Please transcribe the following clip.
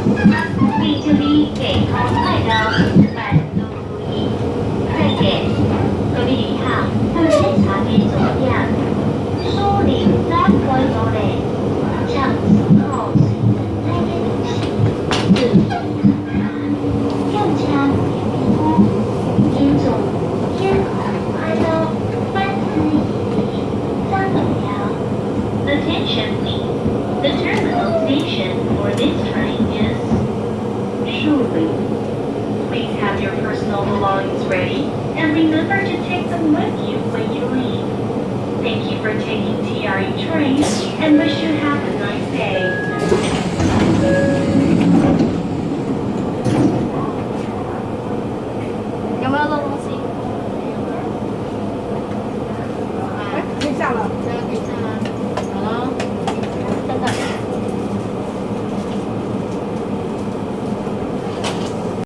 B2B 健康態度萬都如意。再見，各位旅客，到檢查嘅終點，樹林站改道咧，向4號水神台嘅路線，注意用車免評估，聽眾天空快樂，萬事如意，三重要。Attention please. The terminal station for this train is Shuli. Please have your personal belongings ready and remember to take them with you when you leave. Thank you for taking TRE train and wish you have a nice day.